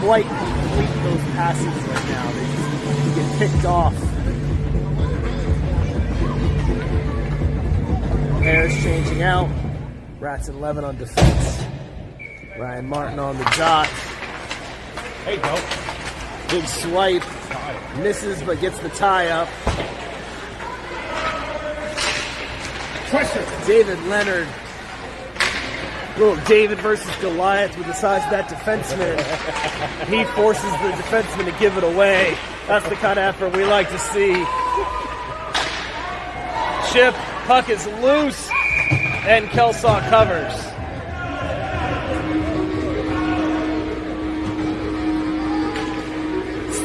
S1: quite complete those passes right now. They just get picked off. Harris changing out. Rats and Levin on defense. Ryan Martin on the dot.
S2: Hey, go.
S1: Big swipe. Misses but gets the tie up.
S2: Pressure.
S1: David Leonard. Little David versus Goliath with the size of that defenseman. He forces the defenseman to give it away. That's the kind of effort we like to see. Chip, puck is loose, and Kelsaw covers.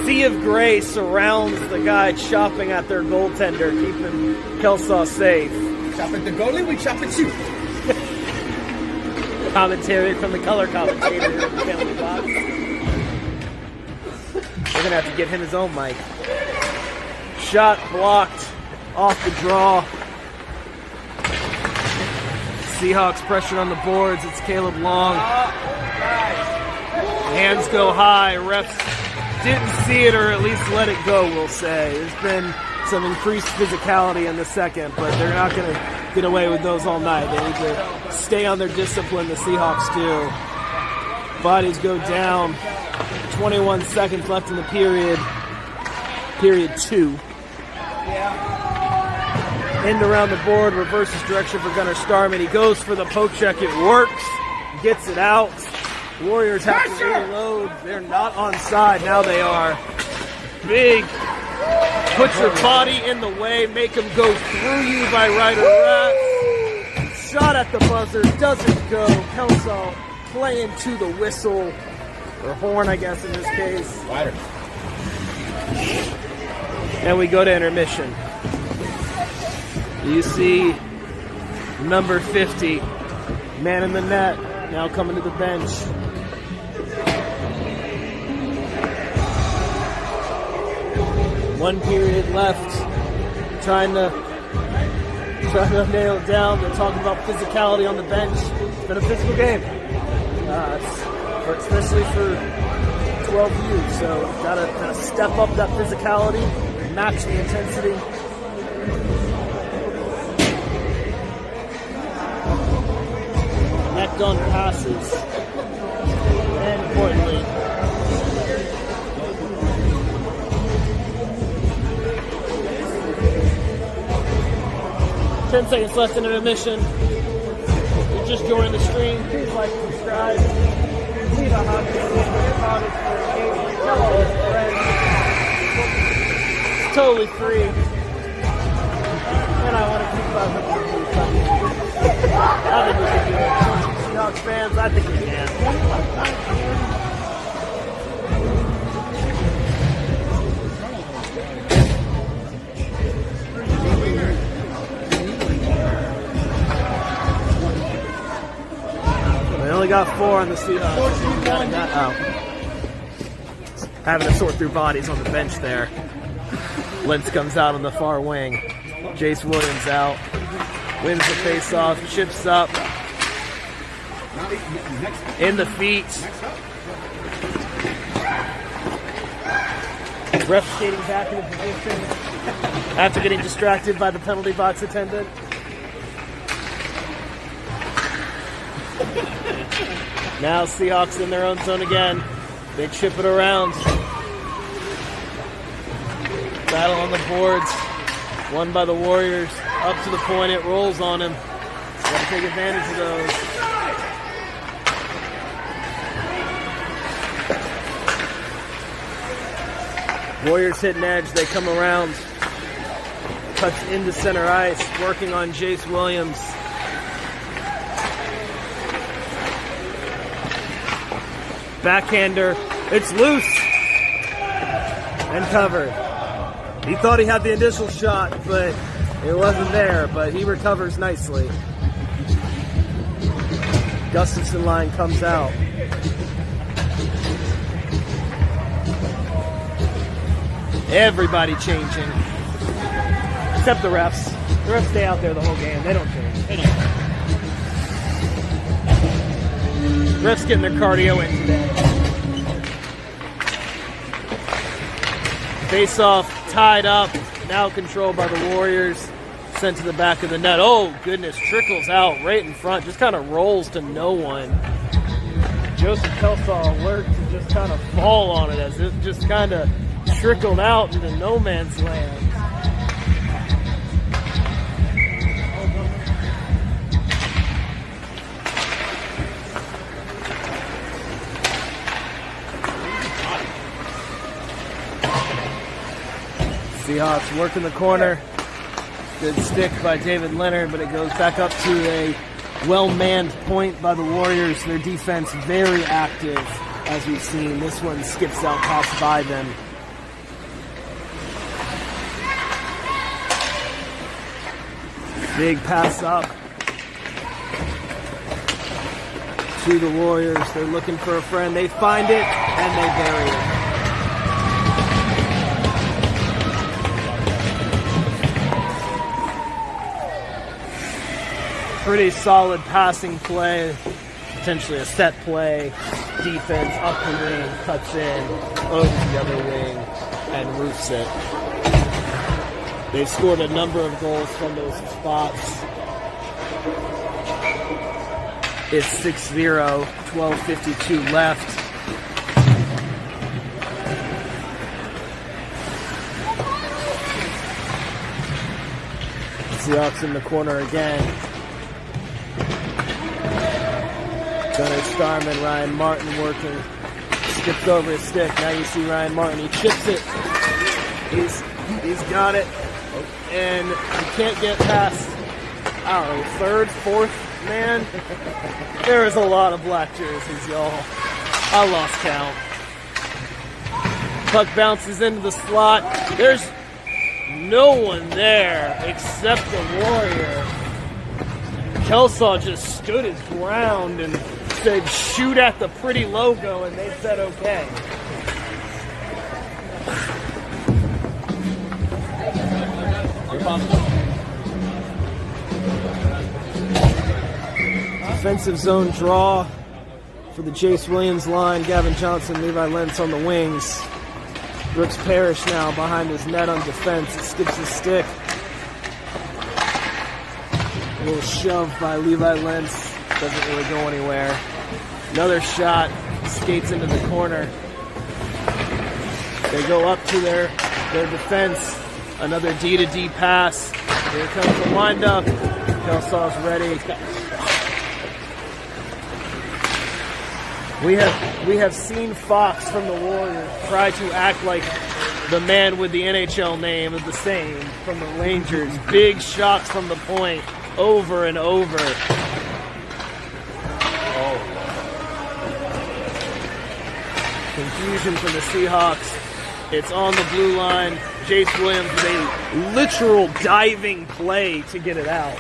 S1: Sea of gray surrounds the guy chopping at their goaltender, keeping Kelsaw safe.
S2: Chop at the goalie, we chop at you.
S1: Commentary from the color commentator in the penalty box. We're going to have to get him his own mic. Shot blocked off the draw. Seahawks pressure on the boards. It's Caleb Long. Hands go high. Refs didn't see it, or at least let it go, we'll say. There's been some increased physicality in the second, but they're not going to get away with those all night. They need to stay on their discipline, the Seahawks do. Bodies go down. 21 seconds left in the period. Period 2. End around the board, reverses direction for Gunnar Starman. He goes for the poke check. It works. Gets it out. Warriors have to reload. They're not onside. Now they are. Big. Put your body in the way. Make them go through you by Ryder Rat. shot at the buzzer, doesn't go. Kelso playing to the whistle, or horn, I guess, in this case.
S2: Wider.
S1: And we go to intermission. You see number 50, man in the net, now coming to the bench. One period left, trying to nail it down. They're talking about physicality on the bench. It's been a physical game, especially for 12U. So gotta step up that physicality, match the intensity. Necked on passes, and importantly, 10 seconds left in intermission. You're just joining the stream. Please like and subscribe. Leave a hot comments for engagement. Tell all your friends. It's totally free. And I want to keep up with you. I think we can do it. Seahawks fans, I think we can. They only got 4 on the Seahawks. Got out. Having to sort through bodies on the bench there. Lentz comes out on the far wing. Jace Williams out. Wins the face-off. Chips up. In the feet. Ref skating back into position after getting distracted by the penalty box attendant. Now Seahawks in their own zone again. They chip it around. Battle on the boards. Won by the Warriors. Up to the point, it rolls on him. Got to take advantage of those. Warriors hit an edge. They come around. Cuts into center ice. Working on Jace Williams. Backhander, it's loose and covered. He thought he had the initial shot, but it wasn't there, but he recovers nicely. Gustafson line comes out. Everybody changing, except the refs. The refs stay out there the whole game. They don't change. They don't. Refs getting their cardio in today. Face off, tied up, now controlled by the Warriors. Sent to the back of the net. Oh, goodness, trickles out right in front. Just kind of rolls to no one. Joseph Kelsaw alert to just kind of fall on it as it just kind of trickled out into no man's land. Seahawks working the corner. Good stick by David Leonard, but it goes back up to a well-manned point by the Warriors. Their defense very active, as we've seen. This one skips out past by them. Big pass up to the Warriors. They're looking for a friend. They find it, and they bury it. Pretty solid passing play, potentially a set play. Defense up the wing, cuts in, over the other wing, and roofs it. They've scored a number of goals from those spots. It's 6-0, 12:52 left. Seahawks in the corner again. Gunnar Starman, Ryan Martin working. Skips over his stick. Now you see Ryan Martin. He chips it. He's got it. And you can't get past, I don't know, third, fourth man. There is a lot of black jerseys, y'all. I lost count. Puck bounces into the slot. There's no one there except the Warrior. Kelsaw just stood his ground and said, shoot at the pretty logo, and they said okay. Defensive zone draw for the Jace Williams line. Gavin Johnson, Levi Lentz on the wings. Brooks Parrish now behind his net on defense. It skips his stick. A little shove by Levi Lentz. Doesn't really go anywhere. Another shot. Skates into the corner. They go up to their defense. Another D-to-D pass. Here comes the windup. Kelsaw's ready. We have seen Fox from the Warriors try to act like the man with the NHL name of the same from the Rangers. Big shots from the point over and over. Confusion from the Seahawks. It's on the blue line. Jace Williams with a literal diving play to get it out.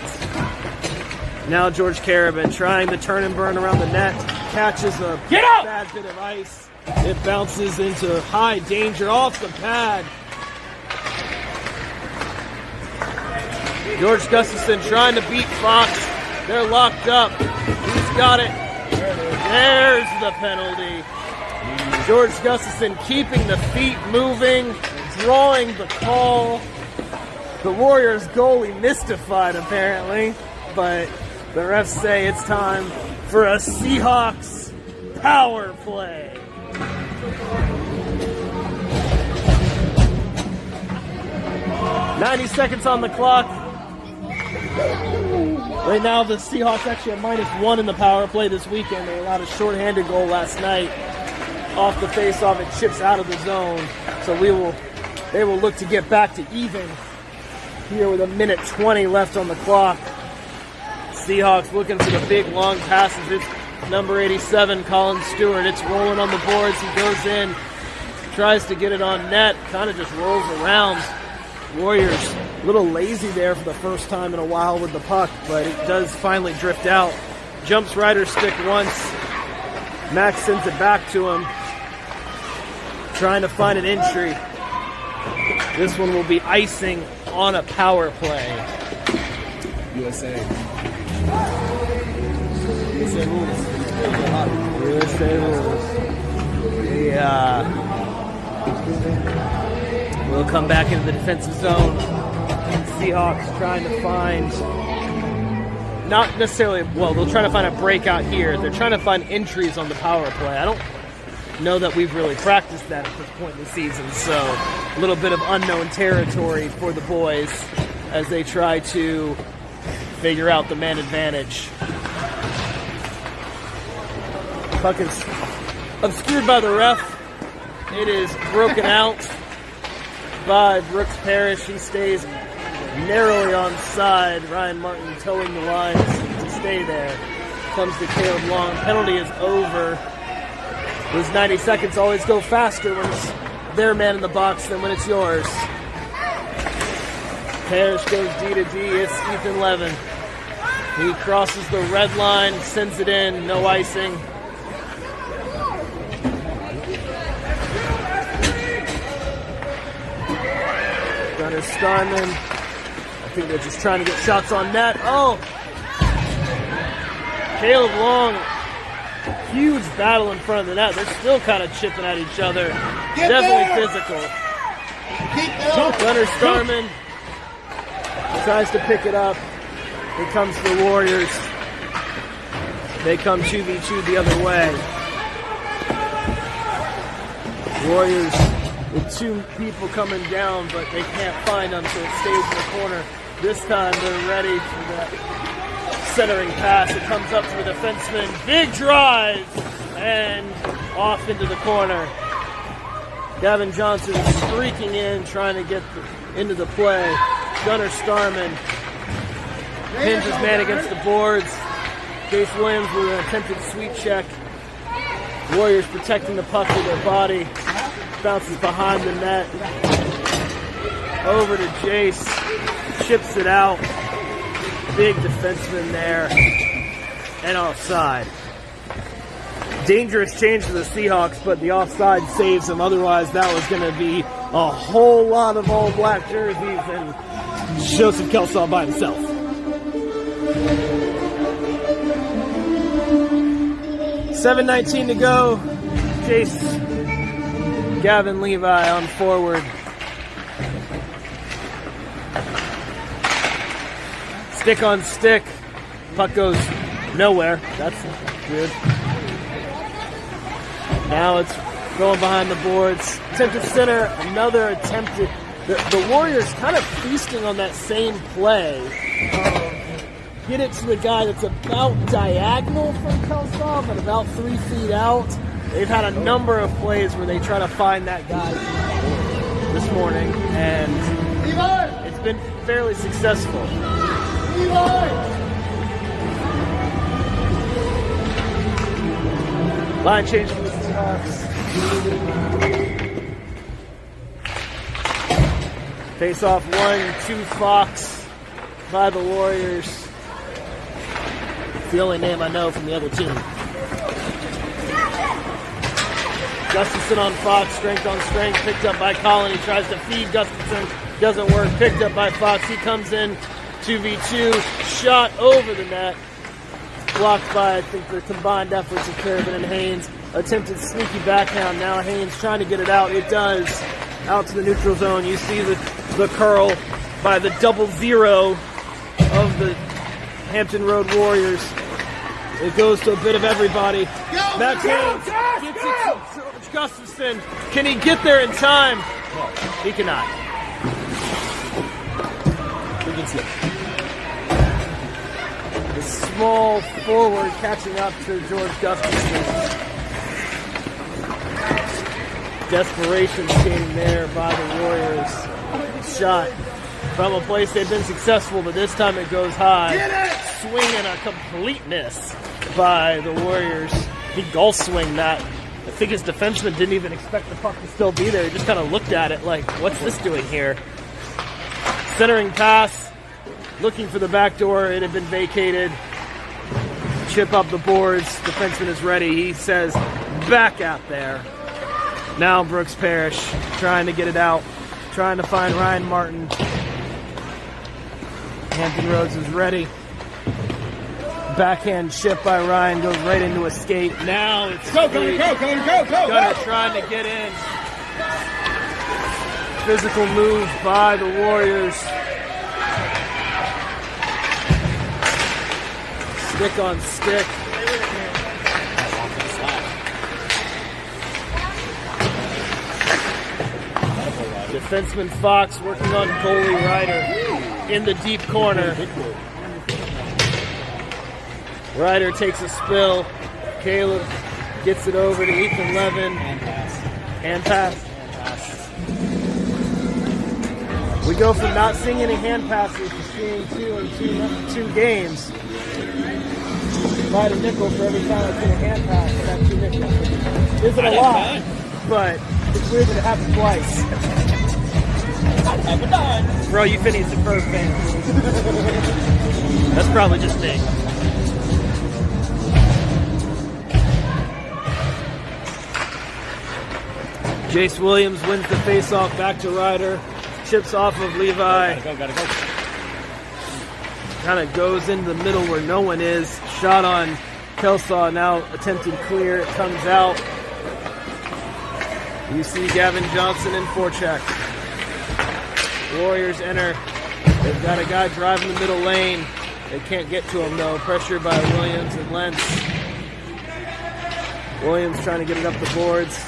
S1: Now George Carabin trying to turn and burn around the net. Catches a bad bit of ice. It bounces into high danger off the pad. George Gustafson trying to beat Fox. They're locked up. He's got it. There's the penalty. George Gustafson keeping the feet moving, drawing the call. The Warriors goalie mystified apparently, but the refs say it's time for a Seahawks power play. "90 seconds on the clock. Right now, the Seahawks actually have -1 in the power play this weekend. They allowed a shorthanded goal last night. Off the face-off, it chips out of the zone. So they will look to get back to even here with 1:20 left on the clock. Seahawks looking for the big long passes. It's number 87, Colin Stewart. It's rolling on the boards. He goes in, tries to get it on net, kind of just rolls around. Warriors a little lazy there for the first time in a while with the puck, but it does finally drift out. Jumps Ryder's stick once. Max sends it back to him, trying to find an entry. This one will be icing on a power play.
S2: USA.
S1: USA rules. USA rules. We'll come back into the defensive zone. Seahawks trying to find, not necessarily, well, they'll try to find a breakout here. They're trying to find entries on the power play. I don't know that we've really practiced that at this point in the season, so a little bit of unknown territory for the boys as they try to figure out the man advantage. Puck is obscured by the ref. It is broken out by Brooks Parrish. He stays narrowly onside. Ryan Martin towing the lines to stay there. Comes to Caleb Long. Penalty is over. Those 90 seconds always go faster when it's their man in the box than when it's yours. Parrish goes D-to-D. It's Ethan Levin. He crosses the red line, sends it in. No icing. Gunnar Starman. I think they're just trying to get shots on net. Oh! Caleb Long. Huge battle in front of the net. They're still kind of chipping at each other. Definitely physical. Gunnar Starman tries to pick it up. Here comes the Warriors. They come 2v2 the other way. Warriors with two people coming down, but they can't find them, so it stays in the corner. This time they're ready for that centering pass. It comes up to the defenseman. Big drive! And off into the corner. Gavin Johnson streaking in, trying to get into the play. Gunnar Starman pins his man against the boards. Jace Williams with an attempted sweep check. Warriors protecting the puck with their body. Bounces behind the net. Over to Jace. Chips it out. Big defenseman there. And offside. Dangerous change for the Seahawks, but the offside saves them. Otherwise, that was going to be a whole lot of all black jerseys and Joseph Kelsaw by himself. $7:19 to go. Jace, Gavin Levi on forward. Stick on stick. Puck goes nowhere. That's good. Now it's going behind the boards. Attempted center, another attempted. The Warriors kind of feasting on that same play. Get it to the guy that's about diagonal from Kelsaw, but about 3 feet out. They've had a number of plays where they try to find that guy this morning, and it's been fairly successful. Line change for the Seahawks. Face off 1-2 Fox by the Warriors. It's the only name I know from the other team. Gustafson on Fox, strength on strength, picked up by Collin. He tries to feed Gustafson, doesn't work, picked up by Fox. He comes in 2v2, shot over the net. Blocked by, I think, the combined efforts of Carabin and Haynes. Attempted sneaky backhand. Now Haynes trying to get it out. It does. Out to the neutral zone. You see the curl by the 0-0 of the Hampton Road Warriors. It goes to a bit of everybody. Max Haynes gets it to George Gustafson. Can he get there in time? No, he cannot. We can see it. The small forward catching up to George Gustafson. Desperation skating there by the Warriors. Shot from a place they've been successful, but this time it goes high. Swinging a completeness by the Warriors. He goal swing that. I think his defenseman didn't even expect the puck to still be there. He just kind of looked at it like, what's this doing here? Centering pass. Looking for the back door. It had been vacated. Chip up the boards. Defenseman is ready. He says, back out there. Now Brooks Parrish trying to get it out. Trying to find Ryan Martin. Hampton Roads is ready. Backhand chip by Ryan goes right into a skate. Now it's
S2: go, Gunner
S1: trying to get in. Physical move by the Warriors. Stick on stick. Defenseman Fox working on goalie Ryder in the deep corner. Ryder takes a spill. Caleb gets it over to Ethan Levin. Hand pass. We go from not seeing any hand passes to seeing two in two games. Provide a nickel for every time I see a hand pass. I got 2 nickels. Isn't a lot, but it's weird that it happened twice. Bro, you Phineas and Ferb fan. That's probably just me. Jace Williams wins the face-off back to Ryder. Chips off of Levi.
S2: Gotta go.
S1: Kind of goes into the middle where no one is. Shot on Kelsaw, now attempted clear. It comes out. You see Gavin Johnson in forecheck. Warriors enter. They've got a guy driving the middle lane. They can't get to him though. Pressure by Williams and Lentz. Williams trying to get it up the boards.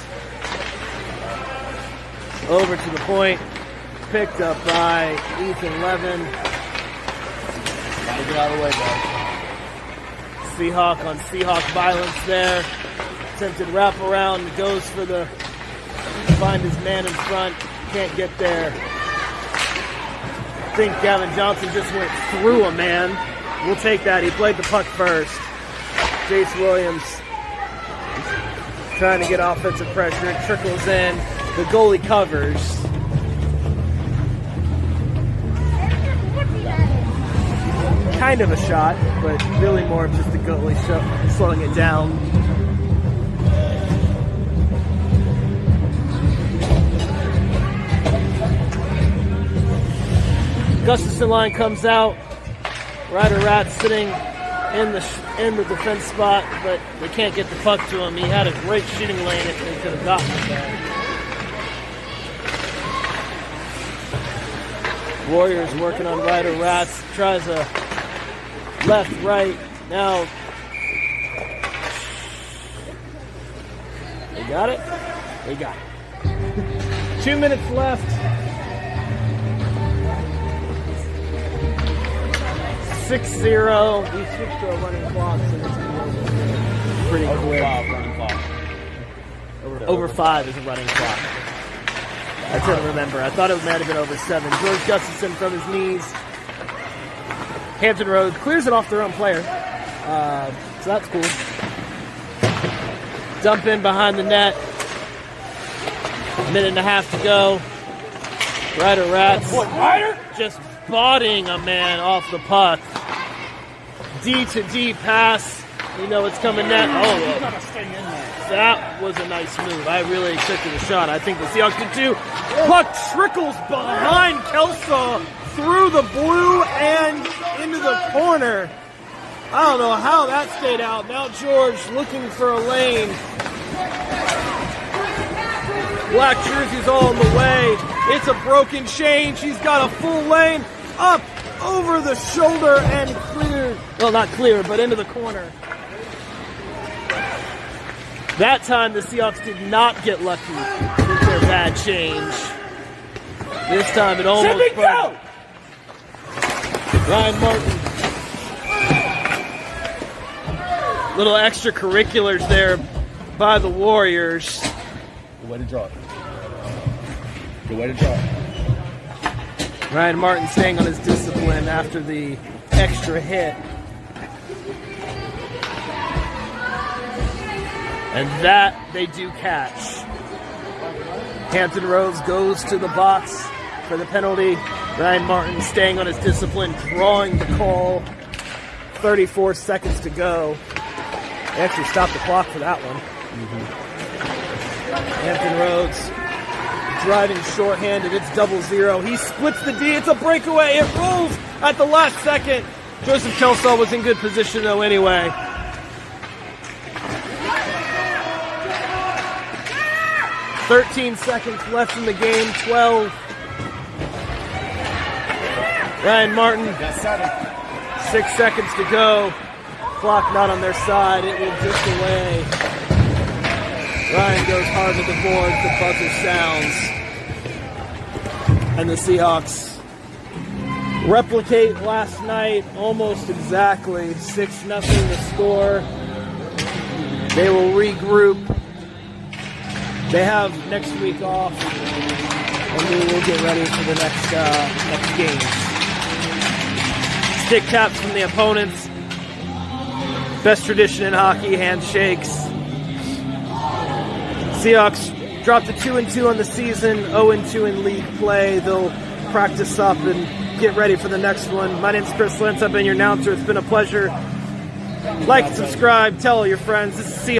S1: Over to the point. Picked up by Ethan Levin.
S2: Gotta get out of the way, guys.
S1: Seahawk on Seahawk violence there. Attempted wraparound. Goes for the... Find his man in front. Can't get there. I think Gavin Johnson just went through a man. We'll take that. He played the puck first. Jace Williams trying to get offensive pressure. It trickles in. The goalie covers. Kind of a shot, but really more of just the goalie slowing it down. Gustafson line comes out. Ryder Rat sitting in the defense spot, but they can't get the puck to him. He had a great shooting lane if they could have gotten it there. Warriors working on Ryder Rats. Tries a left, right. Now they got it. They got it. 2 minutes left. 6-0. We switched to a running clock, so this is pretty quick.
S2: Running clock.
S1: Over 5 is a running clock. I couldn't remember. I thought it might have been over 7. George Gustafson from his knees. Hampton Road clears it off their own player. So that's cool. Dump in behind the net. Minute and a half to go. Ryder Rats just botting a man off the puck. D to D pass. You know it's coming net. Oh, that was a nice move. I really accepted the shot. I think the Seahawks did too. Puck trickles behind Kelso through the blue and into the corner. I don't know how that stayed out. Now George looking for a lane. Black jersey's all in the way. It's a broken chain. She's got a full lane up over the shoulder and cleared. Well, not clear, but into the corner. That time the Seahawks did not get lucky with their bad change. This time it almost broke. Ryan Martin. Little extracurriculars there by the Warriors.
S2: Good way to draw it. Good way to draw it.
S1: Ryan Martin staying on his discipline after the extra hit. And that they do catch. Hampton Roads goes to the box for the penalty. Ryan Martin staying on his discipline, drawing the call. 34 seconds to go. They actually stopped the clock for that one. Hampton Roads driving shorthanded. It's 0-0. He splits the D. It's a breakaway. It rolls at the last second. Joseph Kelso was in good position though anyway. "13 seconds left in the game. 12. Ryan Martin.
S2: Got 7.
S1: 6 seconds to go. Clock not on their side. It will drift away. Ryan goes hard to the boards. The buzzer sounds. And the Seahawks replicate last night almost exactly. 6-0 the score. They will regroup. They have next week off. And we will get ready for the next game. Stick taps from the opponents. Best tradition in hockey, handshakes. Seahawks dropped to 2-2 on the season, 0-2 in league play. They'll practice up and get ready for the next one. My name's Chris Lentz. I've been your announcer. It's been a pleasure. Like and subscribe. Tell all your friends. This is Seahawks.